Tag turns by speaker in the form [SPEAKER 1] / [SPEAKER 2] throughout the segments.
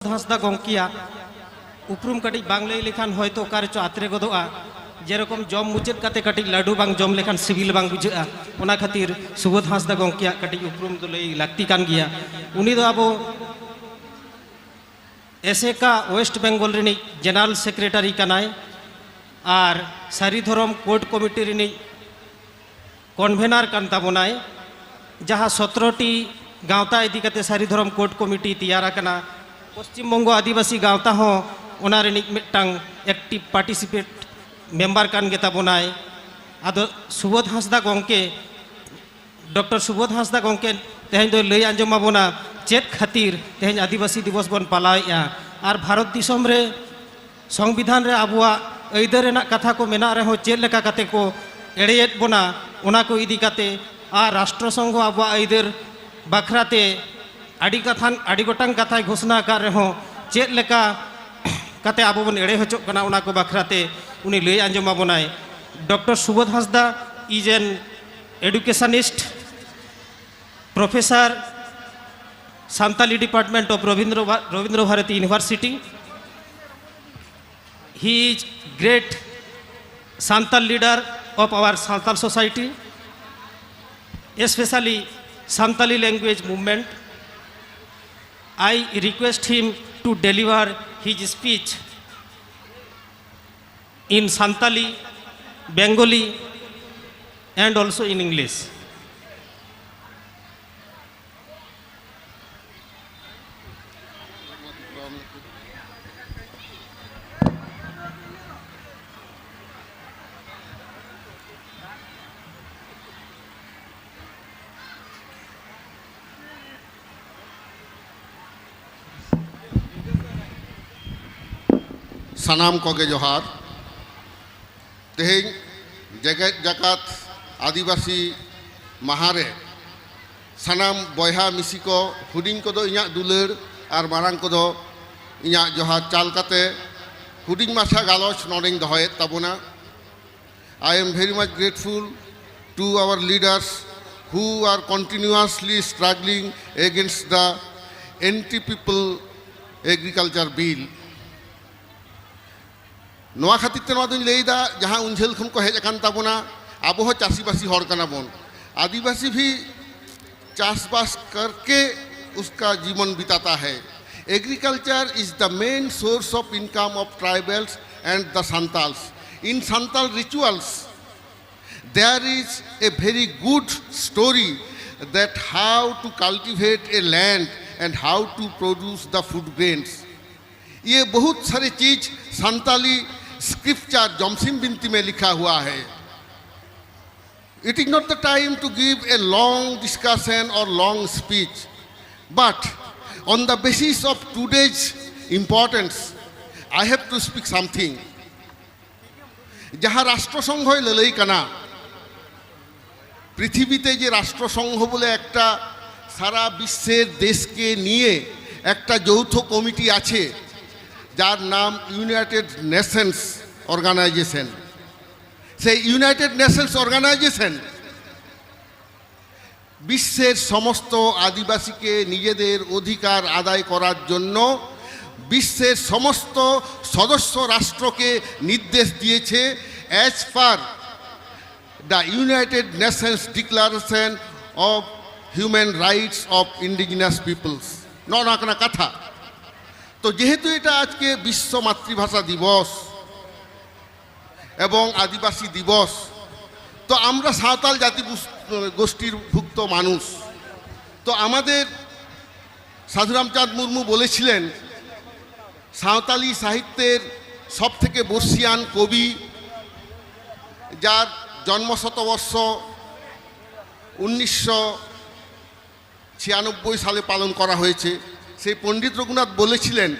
[SPEAKER 1] হাঁসদা গঙ্কিয়া উপরুম কাটিজ বাং লাই লেখান হয়তো কারে চো আতরে গদোआ যেরকম জম মুচাদ কাতে কাটিজ লাডু বাং জম লেখান সিবিল বাং বুঝা'a ওনা খাতির সুবোধ হাঁসদা গঙ্কিয়া কাটিজ উপরুম ᱫᱚ ᱞᱟᱹᱭ ᱞᱟᱹᱠᱛᱤ ᱠᱟᱱ ᱜᱮᱭᱟ উনি ᱫᱚ ᱟᱵᱚ এসএকা ওয়েস্ট বেঙ্গল রিনিজ জেনারেল সেক্রেটারি কানায় আর সারি ধরম কোড কমিটি রিনিজ কনভেনার কান তাবনায় যাহা 17টি গাঁওতা ইদি কাতে সারি ধরম কোড কমিটি তৈয়ার আকানা পশ্চিমবঙ্গ আদিবাসী গাঁওতা হো ওনা রিনিজ মিদটাং একটিভ পার্টিসিপেট মেম্বার কান গে তাবনায় আদো সুবোধ হাঁসদা গঙ্কে ডক্টর সুবোধ হাঁসদা গঙ্কে তেহেñ ᱫᱚ ᱞᱟᱹᱭ ᱟᱸᱡᱚᱢ ᱟᱵᱚᱱᱟ ᱪᱮᱫ ᱠᱷᱟᱹᱛᱤᱨ ᱛᱮᱦᱮᱧ আদিবাসী দিবস ᱵᱚᱱ ᱯᱟᱞᱟᱣᱮᱜᱼᱟ আর ভারত দিশম রে সংবিধান রে আবুয়া আইদার রেনাᱜ ᱠᱟᱛᱷᱟ ᱠᱚ ᱢᱮᱱᱟᱜ ᱨᱮᱦᱚᱸ ᱪᱮᱫ ᱞᱮᱠᱟ ᱠᱟᱛᱮ ᱠᱚ এড়িয়েত ᱵᱚᱱᱟ ᱚᱱᱟ ᱠᱚ ᱤᱫᱤ ᱠᱟᱛᱮ আর রাষ্ট্রসংঘ আবুয়া আইদার বাখরাতে আডি গোটাং কাথায় ঘোষণা আকার রেহᱚᱸ ᱪᱮᱫ লেকা কাতে আবো বন এড়ে হচᱚᱜ ᱠᱟᱱᱟ ᱚᱱᱟ ᱠᱚ বাখরাতে উনি ᱞᱟᱹᱭ ᱟᱸᱡᱚᱢ ᱟᱵᱚᱱᱟᱭ doctor Subodh Hansda is an educationist Professor, Santali Department of Ravindra Bharati University. He is great Santal leader of our Santal society, especially Santali language movement. I request him to deliver his speech in Santali, Bengali, and also in English.
[SPEAKER 2] सानाम Koge जोहार तेहेñ जगत जाकात आदिवासी महारे सानाम बयहा मिसी को हुडिंग को दो इñा दुलर और मारांग को दो इñा जोहार चाल काते हुडिंग माछा गालोच nodding दहयेत ताबोना I am very much grateful to our leaders who are continuously struggling against the anti-people agriculture bill. नोआ खातिर ते नोआ दुñ लैदा जहाँ उंझेल खन को हेज अकान ताबोना आबो हो चासीबासी हर कना बोन आदिवासी भी चाषबास करके उसका जीवन बिताता है agriculture is the main source of income of tribals and the Santals in Santal rituals there is a very good story that how to cultivate a land and how to produce the food grains ये बहुत सारी चीज Santali scripture जमसिम बिनती में लिखा हुआ है it is not the time to give a long discussion और long speech but on the basis of today's importance I have to speak something जहाँ राष्ट्रसंघ ललई कना पृथिवीते जे राष्ट्रसंघ बोले एकटा सारा विश्वेर देश के निये एकटा যৌথ कमिटी आछे जार नाम यूनाइटेड नेशंस ऑर्गेनाइजेशन से यूनाइटेड नेशंस ऑर्गेनाइजेशन विश्वेर समस्त आदिवासी के निजेदेर अधिकार आदाय करार जन्य विश्वेर समस्त सदस्य राष्ट्र के निर्देश दिएছে as per the United Nations declaration of human rights of indigenous peoples नौना कथा तो जेहेतु এটা আজকে বিশ্ব মাতৃভাষা দিবস এবং আদিবাসী দিবস তো আমরা সাঁওতাল জাতি গোষ্ঠীর ভুক্ত মানুষ তো আমাদের সাধুরামচাঁদ মুর্মু বলেছিলেন সাঁওতালি সাহিত্যের সবথেকে বর্ষিয়ান কবি যার জন্মশতবর্ষ 1996 সালে পালন করা হয়েছে সেই পণ্ডিত রঘুনাথ বলেছিলেন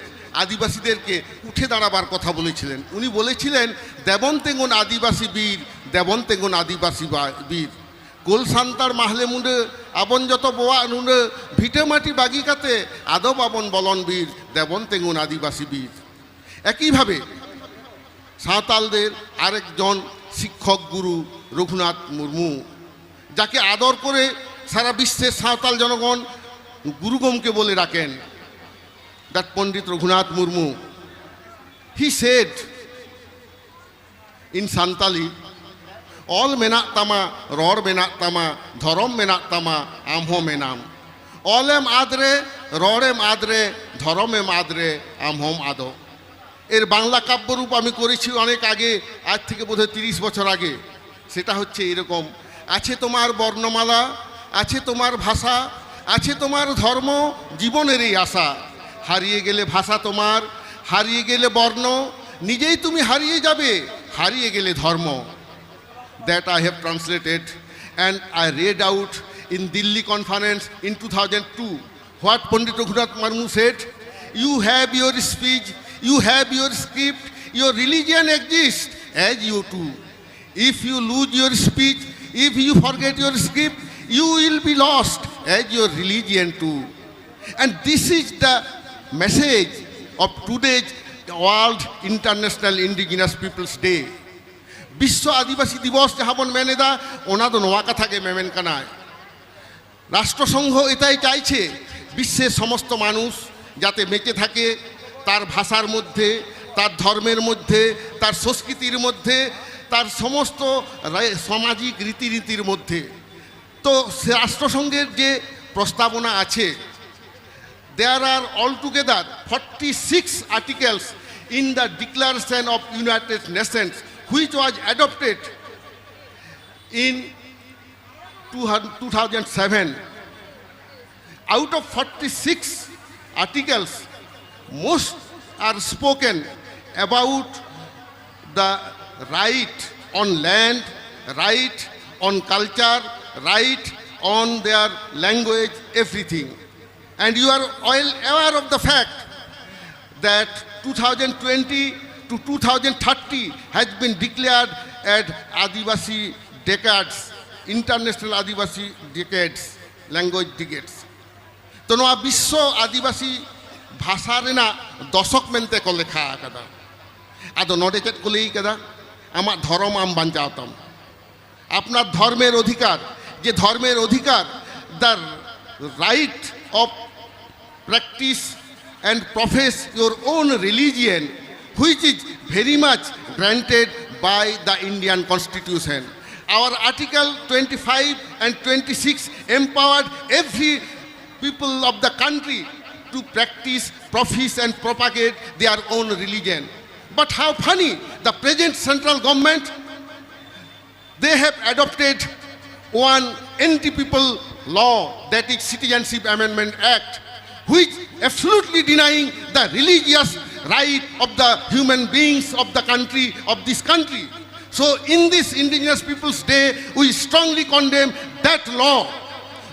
[SPEAKER 2] আদিবাসীদেরকে উঠে দাঁড়াবার কথা বলেছিলেন উনি বলেছিলেন দেবন্তেঙ্গন আদিবাসী বীর দেবন্তেঙ্গন আদিবাসী বীর গোলসান্তার মাহলে মুন্ডে আবন যত বোয়া নুন্ডে ভিটে মাটি বাগিকাতে আদব আবন বলন বীর দেবন্তেঙ্গন আদিবাসী বীর একইভাবে সাঁওতালদের আরেকজন শিক্ষক গুরু রঘুনাথ মুর্মু যাকে আদর করে সারা বিশ্বের সাঁওতাল জনগণ গুরু গমকে বলে রাখেন that Pandit Raghunath Murmu, he said in Santali, all menak tama, ror menak tama, dharam menak tama, amho menam. Olem adre, rorem adre, ধরমেম আদরে আমহম আদো। এর বাংলা কাব্যরূপ আমি করেছি অনেক আগে, আজ থেকে বোধহয় 30 বছর আগে। সেটা হচ্ছে এরকম, আছে তোমার বর্ণমালা, আছে তোমার ভাষা, আছে তোমার ধর্ম, জীবনের এই আশা। হারিয়ে গেলে ভাষা তোমার, হারিয়ে গেলে বর্ণ, নিজেই তুমি হারিয়ে যাবে, হারিয়ে গেলে ধর্ম। That I have translated and I read out in Delhi conference in 2002. What Pandit Raghunath Murmu said, you have your speech, you have your script, your religion exists as you too. If you lose your speech, if you forget your script, you will be lost as your religion too. And this is the message of today's World International Indigenous Peoples Day. বিশ্ব আদিবাসী দিবস যাহাবন মেনেদা ওনাদো নোয়া কথাকে মেমেন কানায়। রাষ্ট্রসংঘ এটাই চাইছে বিশ্বের সমস্ত মানুষ যাতে বেঁচে থাকে তার ভাষার মধ্যে, তার ধর্মের মধ্যে, তার সংস্কৃতির মধ্যে, তার সমস্ত সামাজিক রীতিনীতির মধ্যে। তো রাষ্ট্রসংঘের যে প্রস্তাবনা আছে, there are altogether 46 articles in the Declaration of United Nations which was adopted in 2007. Out of 46 articles, most are spoken about the right on land, right on culture, right on their language, everything. And you are all aware of the fact that 2020 to 2030 has been declared as Adivasi decades, International Adivasi decades, language decades. तो नवा विश्व आदिवासी भाषा रेना दशक मेनते को लेखा कदा आदो नोडे चेत को लेई कदा आमा धर्म आम बांचातम अपना धर्मेर अधिकार जे धर्मेर अधिकार the right of practice and profess your own religion which is very much granted by the Indian Constitution. Our Article 25 and 26 empowered every people of the country to practice, profess and propagate their own religion. But how funny, the present central government, they have adopted one anti-people law, that is Citizenship Amendment Act, which absolutely denying the religious right of the human beings of the country, of this country. So in this Indigenous Peoples Day, we strongly condemn that law.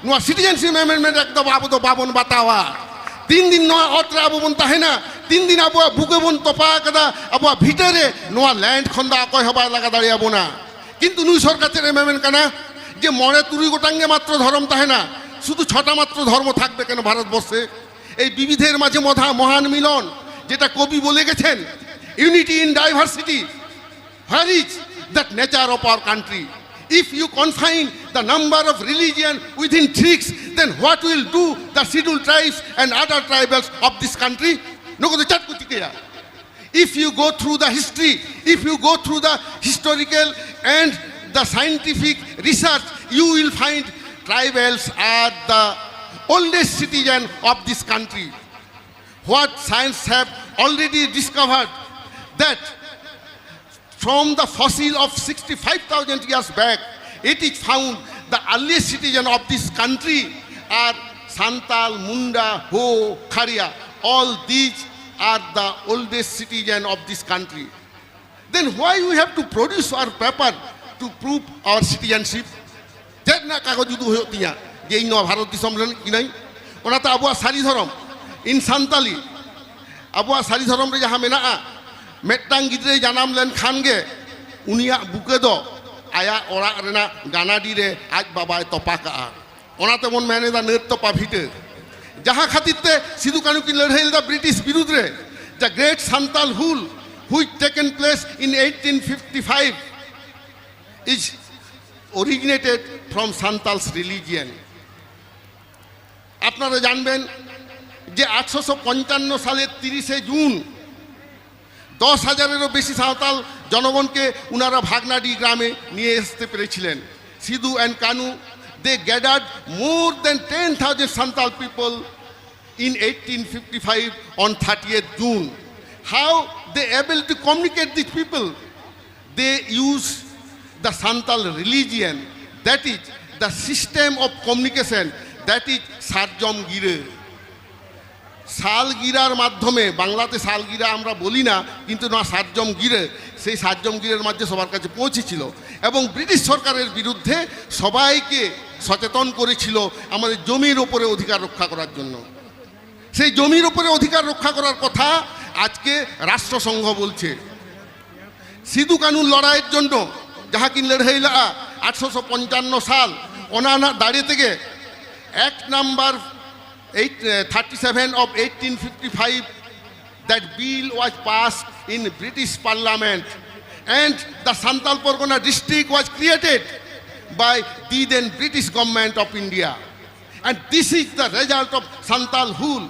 [SPEAKER 2] Noa Citizenship Amendment Act do abu do babon batawa. 3 din noa otra abu bon tahena, 3 din abu buke bon topa kada abu bhitere noa land khonda akoy hoba laga dari abu na. Kintu nui sorkaরের amendment kana যে মরে তুরি গোটাঙ্গে মাত্র ধর্ম তাহে না, শুধু 6টা মাত্র ধর্ম থাকবে কেন ভারতবর্ষে? এই বিবিধের মাঝে মহান মিলন যেটা কবি বলে গেছেন, unity in diversity. Where is that nature of our country? If you confine the number of religion within tricks, then what will do the scheduled tribes and other tribals of this country? If you go through the history, if you go through the historical and the scientific research, you will find tribals are the oldest citizen of this country. What science have already discovered that from the fossil of 65,000 years back, it is found the earliest citizen of this country are Santal, Munda, Ho, Kharia. All these are the oldest citizen of this country. Then why we have to produce our paper to prove our citizenship? That na kagoj judu hoyo tiya je ino bharat disam ren kinai ona ta abua sari dhorom in Santali abua sari dhorom re jaha mena metang gidre janam len khan ge unia buke do aya ora rena ganadi re aj babai topaka ona temon mene da net topa bhite jaha khatirte sidhu kanu ki ladhail da British birudre the great Santal Hul which taken place in 1855 is originated from Santal's religion. আপনারা জানবেন যে 1855 সালের 30শে June 10,000-এরও বেশি সাঁওতাল জনগণকে উনারা ভাগনাডি গ্রামে নিয়ে আসতে পেরেছিলেন। Sidhu and Kanu, they gathered more than 10,000 Santal people in 1855 on 30th June. How they able to communicate these people? They use the Santal religion, that is the system of communication, that is সারজম গিরে। সালগিরার মাধ্যমে, বাংলাতে সালগিরা আমরা বলি না, কিন্তু না সারজম গিরে, সেই সারজম গিরের মাধ্যমে সবার কাছে পৌঁছেছিল এবং ব্রিটিশ সরকারের বিরুদ্ধে সবাইকে সচেতন করেছিল আমাদের জমির ওপরে অধিকার রক্ষা করার জন্য। সেই জমির ওপরে অধিকার রক্ষা করার কথা আজকে রাষ্ট্রসংঘ বলছে। সিধু কানুর লড়াইয়ের জন্য যাহা কি লড়াই লা 1855 সাল ওনারা দাঁড়িয়ে থেকে act number 37 of 1855, that bill was passed in British Parliament and the Santal Pargana district was created by the then British government of India, and this is the result of Santal rule,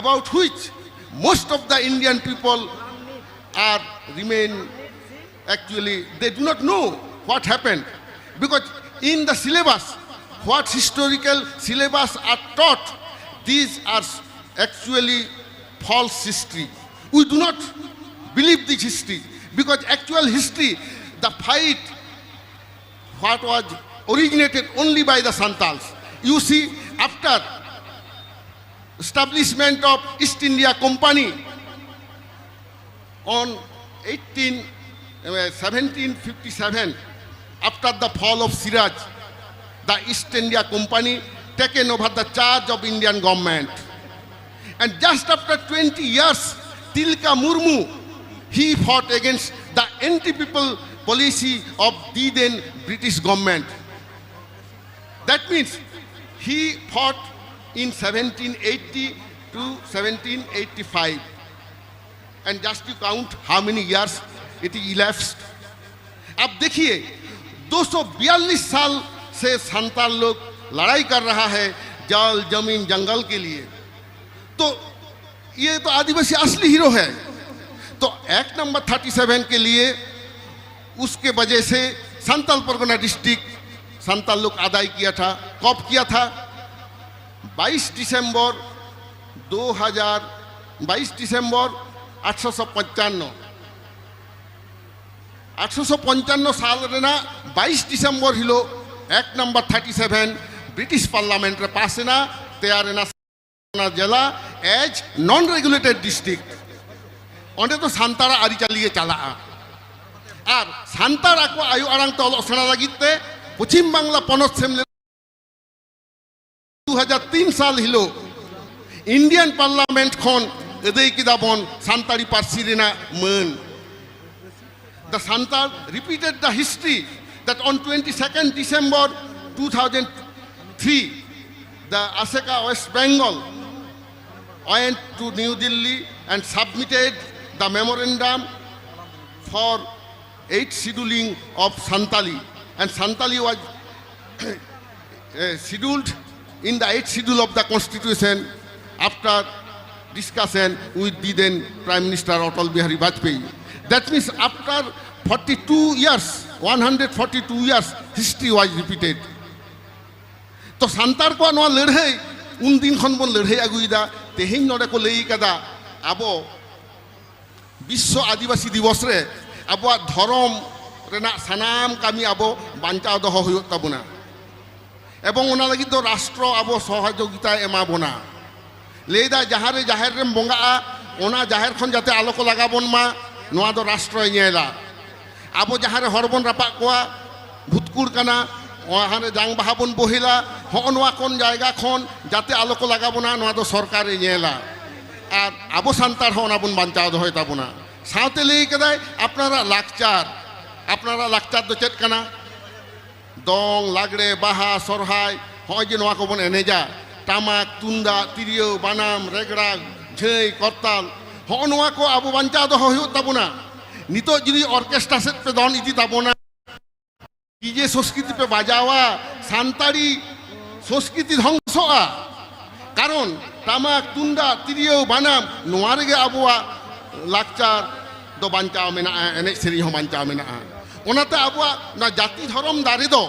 [SPEAKER 2] about which most of the Indian people are remain, actually they do not know what happened, because in the syllabus, what historical syllabus are taught, these are actually false history. We do not believe this history, because actual history, the fight what was originated only by the Santals. You see, after establishment of East India Company on 1757, after the fall of Siraj, the East India Company taken over the charge of Indian government. And just after 20 years, Tilka Murmu, he fought against the anti-people policy of the then British government. That means he fought in 1780 to 1785. And just to count how many years it elapsed. अब देखिए 242 साल से संताल लोग लड़ाई कर रहा है जल जमीन जंगल के लिए, तो ये तो आदिवासी असली हीरो है। तो एक्ट नंबर 37 के लिए उसके वजह से संताल परगना डिस्ट्रिक्ट संताल लोग अदाई किया था। कब किया था? 22 दिसंबर 1855 साल रेना 22 दिसंबर हिलो एक्ट नंबर 37 ब्रिटिश पार्लियामेंट रे पास ना तैयार ना जिला एज नॉन रेगुलेटेड डिस्ट्रिक्ट ओंडे तो सान्तारा आरी चालिए चला और सान्तारा को आयु आरांग तो सेना लगिते पश्चिम बांग्ला पनत सेमले 2003 साल हिलो इंडियन पार्लियामेंट खन एदै किदाबन सान्तारी पार्सी रेना मन। The Santal repeated the history that on 22nd December 2003, the Asaka West Bengal went to New Delhi and submitted the memorandum for 8th scheduling of Santali. And Santali was scheduled in the 8th schedule of the constitution after discussion with the then Prime Minister Atal Bihari Vajpayee. That means after 42 years, 142 years, history was repeated. तो संतार को नवा लड़ाई उन दिन खन बन लड़ाई अगुईदा तेहिं नोडे को लेई कदा आबो विश्व आदिवासी दिवस रे आबो धर्म रेना सानाम कामी आबो बांचाव दह हुयो ताबुना एवं ओना लगी तो राष्ट्र आबो सहयोगिता एमाबोना लेदा जहारे जाहेर रेम बोंगा ओना जाहेर खन जाते आलो को लगाबोन मा नवा दो राष्ट्र नेला आबो जहारे हरबन रापा कोआ भूतकुड़ कना वहारे जांग बाहाबन बहिला हनवा कोन जायगा खन जाते आलो को लगाबोना नवा दो सरकार नेला और आबो सान्तार होना बन बांचाव दो ताबोना साथे लेई कदाय आपनारा लाकचार दो चेत कना दंग लागड़े बाहा सरहाय हय जे नवा को बन एनेजा टामाक तुंदा तिरियो बानाम रेगड़ा झै करताल हनवा को आबो बांचाव दो हुयो ताबोना नितो जुदी ऑर्केस्ट्रा सेट पे दन इदी ताबोना डीजे संस्कृति पे बाजावा सान्ताड़ी संस्कृति ध्वंसआ কারণ টামাক তুন্ডা তিরিও বানাম নোয়া রেগে আবুয়া লাকচার ᱫᱚ ᱵᱟᱧᱪᱟᱣ ᱢᱮᱱᱟᱜᱼᱟ ᱮᱱᱮᱡ ᱥᱮᱨᱮᱧ ᱦᱚᱸ ᱵᱟᱧᱪᱟᱣ ᱢᱮᱱᱟᱜᱼᱟ ᱚᱱᱟᱛᱮ ᱟᱵᱚᱣᱟᱜ ᱚᱱᱟ ᱡᱟᱹᱛᱤ ᱫᱷᱚᱨᱚᱢ ᱫᱟᱨᱮ ᱫᱚ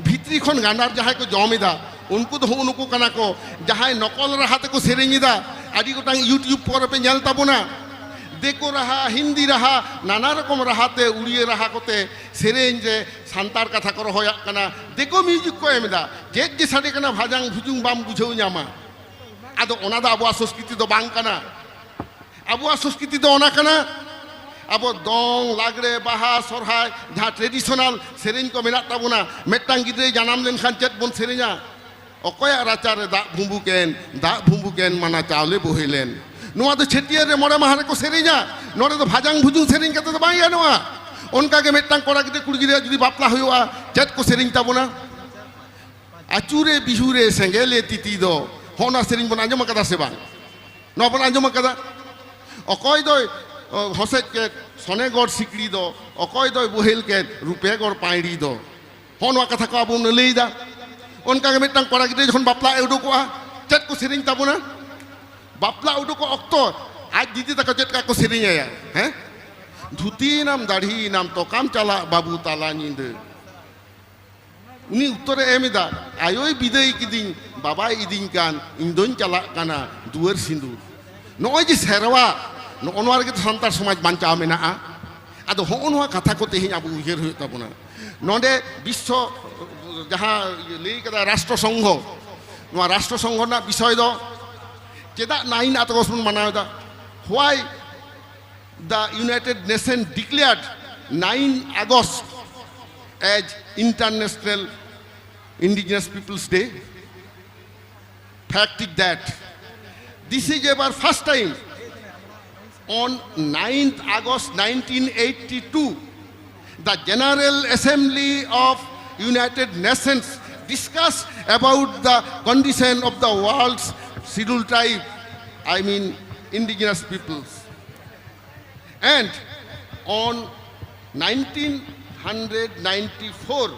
[SPEAKER 2] ᱵᱷᱤᱛᱨᱤ ᱠᱷᱚᱱ ᱜᱟᱸᱰᱟᱨ ᱡᱟᱦᱟᱸᱭ ᱠᱚ ᱡᱚᱢᱮᱫᱟ ᱩᱱᱠᱩ ᱫᱚ ᱱᱩᱠᱩ ᱠᱟᱱᱟ ᱠᱚ ᱡᱟᱦᱟᱸᱭ ᱱᱚᱠᱚᱞ ᱨᱟᱦᱟ ᱛᱮᱠᱚ ᱥᱮᱨᱮᱧᱮᱫᱟ ᱟᱹᱰᱤ ᱜᱚᱴᱟᱝ ᱤᱭᱩᱴᱩᱵᱽ ᱠᱚᱨᱮ ᱯᱮ ᱧᱮᱞ ᱛᱟᱵᱚᱱᱟ ᱫᱤᱠᱩ ᱨᱟᱦᱟ ᱦᱤন্দি ᱨᱟᱦᱟ নানা রকম রাহাতে উড়িয়ে রাহা করতে সেরেঞ্জ রে সান্তার কথা কর হয়াক কানা দেখো মিউজিক কো এমদা যে সাড়ে কানা ভাজাং ভুজুং বাম বুঝেও ᱧᱟᱢᱟ আদো ওনা দা আবুয়া সংস্কৃতি দো বাং কানা আবুয়া সংস্কৃতি দো ওনা কানা আবো দং লাগড়ে বাহা সরহাই যা ট্রেডিশনাল সেরেঞ্জ কো মেনাক তাবুনা মেট্টাং গিদ্রে জানাম লেন খান চেত বন সেরেঞ্া অকয়া রাচারে দা ভুম্বুকেন মানা চাওলে বহিলেন নোয়া তো ছেটিয়ার রে মরে মাহারে কো সেরেঞ্া নরে তো ভাজাং ভুজুং সেরেঞ্ কাতে তো বাং গানোয়া অনকাগে মেট্টাং কড়া গিদ্রে কুড়ি গিদ্রে যদি বাপলা হইওয়া চেত কো সেরেঞ্ তাবুনা আচুরে বিহুরে সেঙ্গেলে তিতি দো হনা সেরেঞ্ বন আঞ্জম কাদা সে বাং নবন আঞ্জম কাদা অকয় দয় হসেজ কে সনেগড় সিকড়ি দো অকয় দয় বহেল কে রূপেগড় পাইড়ি দো হনওয়া কথা কো আবু লইদা অনকাগে মেট্টাং কড়া গিদ্রে যখন বাপলা উডুকোয়া চেত কো সেরেঞ্ তাবুনা বাপলা উডুকো অক্ত আজ দিদি তাকে চেত কা কো সেরেঞ্ আয়া হ্যাঁ ধুতি নাম দাড়ি নাম তো কাম চালা বাবু তালা নিন্দে উনি উত্তরে এমেদা আয়োই বিদায় কিদিন বাবা ইদিন কান ইন্দন চালাক কানা দুয়ার সিন্দুর নয় যে সেরওয়া নয় ᱨᱮᱜᱮ ᱥᱟᱱᱛᱟᱲ ᱥᱚᱢᱟᱡᱽ ᱵᱟᱧᱪᱟᱣ ᱢᱮᱱᱟᱜᱼᱟ ᱟᱫᱚ ᱦᱚᱸᱜᱼᱚ ᱱᱚᱣᱟ ᱠᱟᱛᱷᱟ ᱠᱚ ᱛᱮᱦᱮᱧ ᱟᱵᱚ ᱩᱭᱦᱟᱹᱨ ᱦᱩᱭᱩᱜ ᱛᱟᱵᱚᱱᱟ ᱱᱚᱰᱮ ᱵᱤᱥᱥᱚ ᱡᱟᱦᱟᱸ ᱞᱟᱹᱭ ᱠᱟᱫᱟ ᱨᱟᱥᱴᱨᱚ ᱥᱚᱝঘᱚ ᱱᱚᱣᱟ ᱨᱟᱥᱴᱨᱚ ᱥᱚᱝঘᱚ ᱨᱮᱱᱟᱜ ᱵᱤᱥᱚᱭ ᱫᱚ ᱪᱮᱫᱟᱜ 9 আগস্ট ᱵᱚᱱ ᱢᱟᱱᱟᱣᱮᱫᱟ why the United Nation declared 9 August as International Indigenous Peoples Day. Fact is that this is ever first time on 9th August 1982 the General Assembly of United Nations discussed about the condition of the world's scheduled tribe, I mean indigenous peoples. And on 1994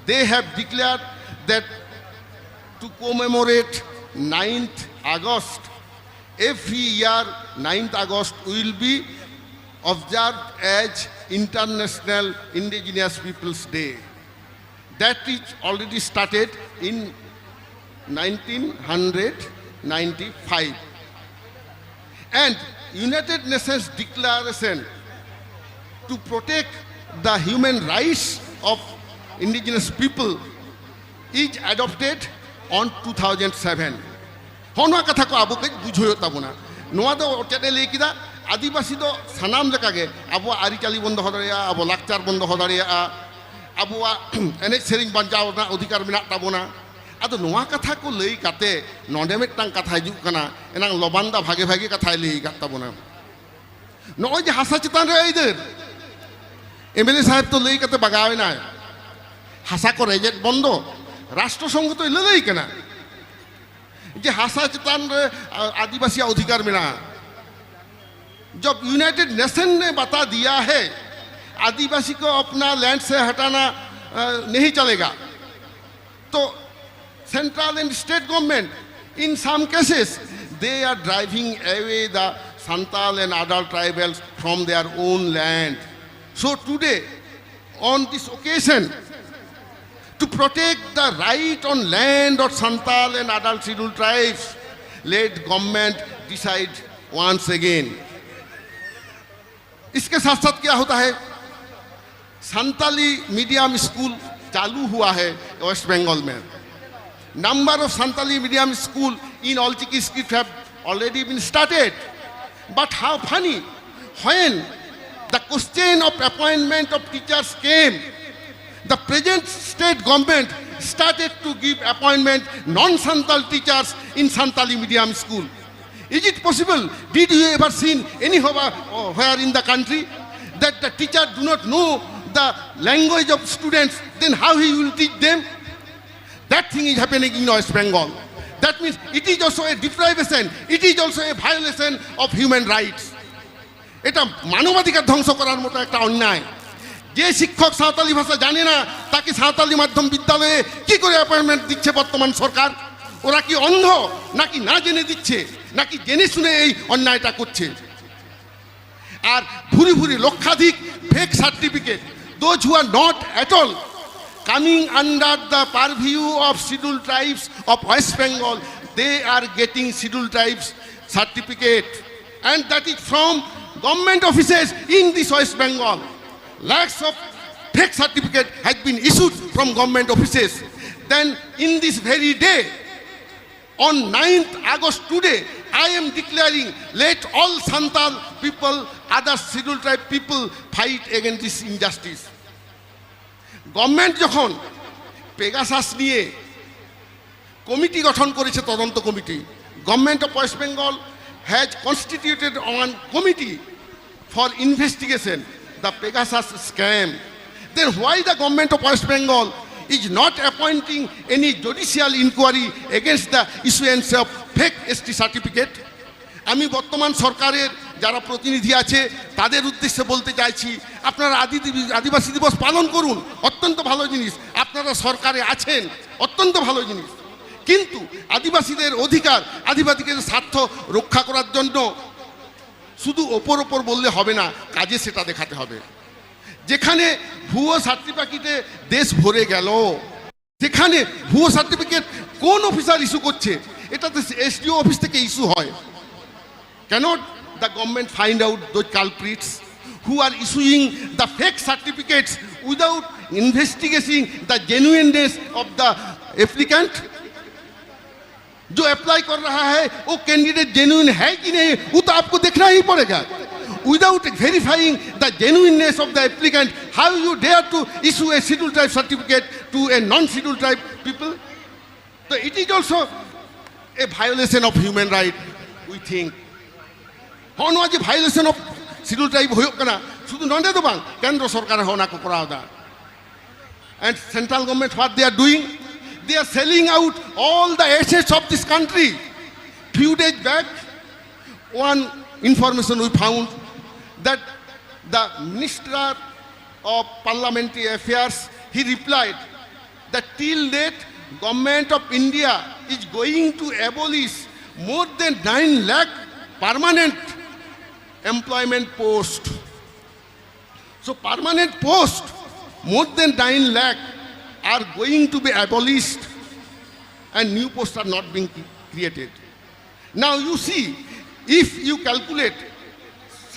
[SPEAKER 2] they have declared that to commemorate 9th August every year 9th August will be observed as International Indigenous Peoples Day. That is already started in 1995. And United Nations Declaration to protect the human rights of indigenous people is adopted on 2007. होना कथा को आबो के बुझो ताबोना नोआ दो चेते ले किदा आदिवासी दो सनाम लेकागे आबो आरिचाली बंद हो दाड़िया आबो लाकचार बंद हो दाड़िया आबो एने सेरिंग बंचाव ना अधिकार मेना ताबोना आदो नोआ कथा को लई काते नोंडे मिदटां कथा हिजुग कना एनां लबानदा भागे भागे कथा लई गा ताबोना नोय जे हासा चितान रे इधर एमएलए साहेब तो लई काते बागावे ना हासा को रेजेट बंदो राष्ट्रसंघ तो लई कना जे हासा चितान आदिवासी अधिकार मिला जब यूनाइटेड नेशन ने बता दिया है आदिवासी को अपना लैंड से हटाना नहीं चलेगा तो central and state government in some cases they are driving away the Santal and other tribals from their own land so today on this occasion to protect the right on land of Santal and other scheduled tribes, let government decide once again. इसके साथ साथ क्या होता है Santali medium school चालू हुआ है waste Bengal में number of Santali medium school in all चिकित्सक have already been started but how funny when the question of appointment of teachers came the present state government started to give appointment non-Santal teachers in Santali medium school. Is it possible? Did you ever seen anywhere in the country that the teacher do not know the language of students? Then how he will teach them? That thing is happening in West Bengal. That means it is also a deprivation. It is also a violation of human rights. এটা মানবাধিকার ধ্বংস করার মতো একটা অন্যায় যে শিক্ষক সাঁওতালি ভাষা জানে না তাকে সাঁওতালি মাধ্যম বিদ্যালয়ে কি করে অ্যাপয়েন্টমেন্ট দিচ্ছে বর্তমান সরকার ওরা কি অন্ধ নাকি না জেনে দিচ্ছে নাকি জেনে শুনে এই অন্যায়টা করছে? আর ভুরি ভুরি লক্ষাধিক fake certificate, those who are not at all coming under the purview of scheduled tribes of West Bengal, they are getting scheduled tribes certificate, and that is from government offices in this West Bengal. Lakhs of fake certificate has been issued from government offices. Then in this very day, on 9th August today, I am declaring, let all Santal people, other scheduled tribe people fight against this injustice. Government যখন Pegasus নিয়ে committee গঠন করেছে, তদন্ত committee, government of West Bengal has constituted one committee for investigation the Pegasus scam, then why the government of West Bengal is not appointing any judicial inquiry against the issuance of fake ST certificate? আমি বর্তমান সরকারের যারা প্রতিনিধি আছে তাদের উদ্দেশ্যে বলতে চাইছি, আপনারা আদিবাসী দিবস পালন করুন, অত্যন্ত ভালো জিনিস, আপনারা সরকারে আছেন, অত্যন্ত ভালো জিনিস, কিন্তু আদিবাসীদের অধিকার, আদিবাসীদের স্বার্থ রক্ষা করার জন্য শুধু ওপর বললে হবে না, কাজে সেটা দেখাতে হবে। যেখানে ভুয়ো সার্টিফিকেটে দেশ ভরে গেল, সেখানে ভুয়ো সার্টিফিকেট কোন অফিসার ইস্যু করছে? এটা তো এসডিও অফিস থেকে ইস্যু হয়। Cannot the government find out those culprits who are issuing the fake certificates without investigating the genuineness of the applicant? जो अप्लाई कर रहा है वो कैंडिडेट जेन्युइन है कि नहीं, वो तो आपको देखना ही पड़ेगा। Without verifying the genuineness of the applicant, how you dare to issue a scheduled tribe certificate to a non-scheduled tribe people? So it is also a violation of human right, we think. হওয়া যে violation of schedule tribe হয়ে না, শুধু নন্ডে তো বাং কেন্দ্র সরকারের হওয়া না করা দা। And central government what they are doing, they are selling out all the assets of this country. Few days back one information we found that the minister of parliamentary affairs he replied that till date government of India is going to abolish more than 9 lakh permanent employment post. So permanent post more than 9 lakh are going to be abolished and new posts are not being created. Now you see, if you calculate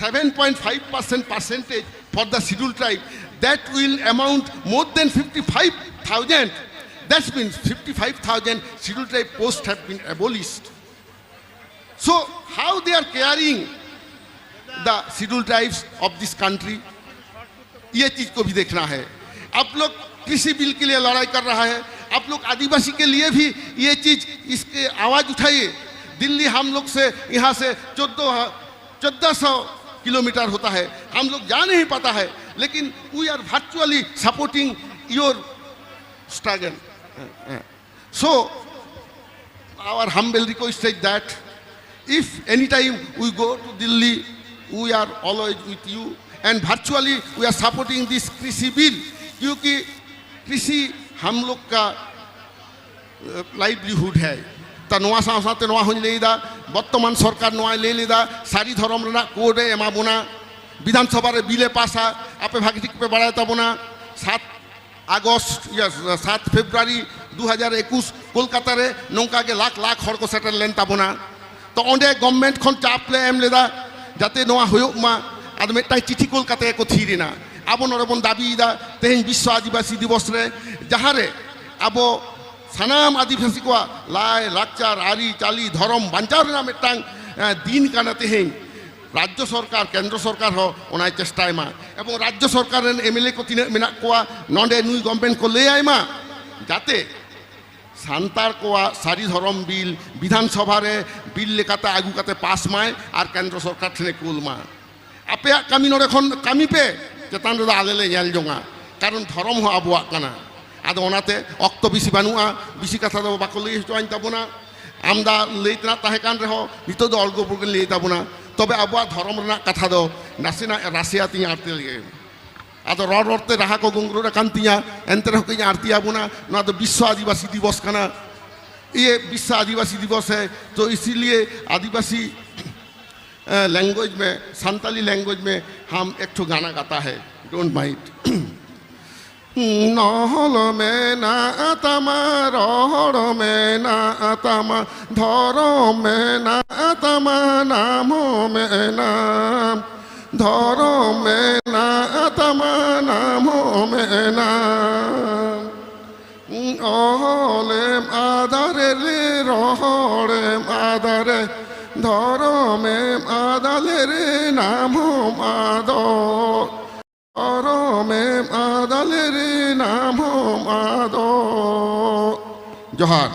[SPEAKER 2] 7.5% percentage for the scheduled tribe, that will amount more than 55,000. That means 55,000 scheduled tribe posts have been abolished. So how they are carrying the scheduled tribes of this country, ये चीज को भी देखना है। आप लोग कृषि bill के लिए लड़ाई कर रहा है, आप लोग आदिवासी के लिए भी ये चीज इसके आवाज उठाइए। दिल्ली हम लोग से यहाँ से 1400 किलोमीटर होता है, हम लोग जा नहीं पाता है, लेकिन we are virtually supporting your struggle. So our humble request is that if anytime we go to Delhi, we are always with you and virtually we are supporting this कृषि bill, क्योंकि कृषि हम लोग का लाइवलीहुड है। ता नोआ साथ नोआ हो लेदा बर्तमान सरकार नोआ ले लेदा सारी धर्म रना कोड एमा बोना विधानसभा रे बिले पासा आपे भागटिक पे बढ़ाया तबना 7 আগস্ট 7 ফেব্রুয়ারি 2021 কলকাতারে নৌকাকে লাখ লাখ হড় को सेटल लेन ताबना तो ओंडे गवर्नमेंट खन चाप ले एम लेदा जाते नोआ होयो मा आदमे ताई चिठी कोलकाता को थीरिना आबो नरबन दाबी दा तेहेन विश्व आदिवासी दिवस रे जहारे आबो सानाम आदिवासी को लाई लाक्चार आरी चाली धर्म बांचार ना मिटांग दिन काना तेहेन राज्य सरकार केंद्र सरकार हो ओना चेष्टाय मा एवं राज्य सरकार एमएलए को तीन मेना कोआ नॉन्डे नुई गवर्नमेंट को ले आय मा जाते सान्तार कोआ सारी धर्म बिल विधानसभा रे बिल लेकाते आगु काते पास माय और केंद्र सरकार ठने कुल मा आपे कामी नोरे खन कामी पे चेतान रे आलेले नेल जोंगा कारण धर्म हो आबुआ काना आदो ओनाते अक्तो बिसी बानुआ बिसी कथा दो बाको लई हचोइन ताबोना आमदा लेतना ताहे कान रे हो नितो दो अलगो पुगन ले ताबोना तबे आबुआ धर्म रना कथा दो नासेना रासिया ती आरती लगे आदो रते राहा को गुंगरो रे कांतिया एंतरे हो के आरती आबुना ना तो विश्व आदिवासी दिवस काना ये विश्व आदिवासी दिवस है, तो इसीलिए आदिवासी लैंग्वेज में, संताली लैंग्वेज में हम एक ठो गाना गाता है, डोंट माइंड। নহল মেনা তামা রহর মেনা তামা ধর মেনা তামা নাম মেনাম ধর মেনা তামা নাম মেনাম অহলেম আদারে রে রহরেম আদারে ধর মেম আদালে রে নাম আদর মেম আদালে রে নাম আদর। জোহার।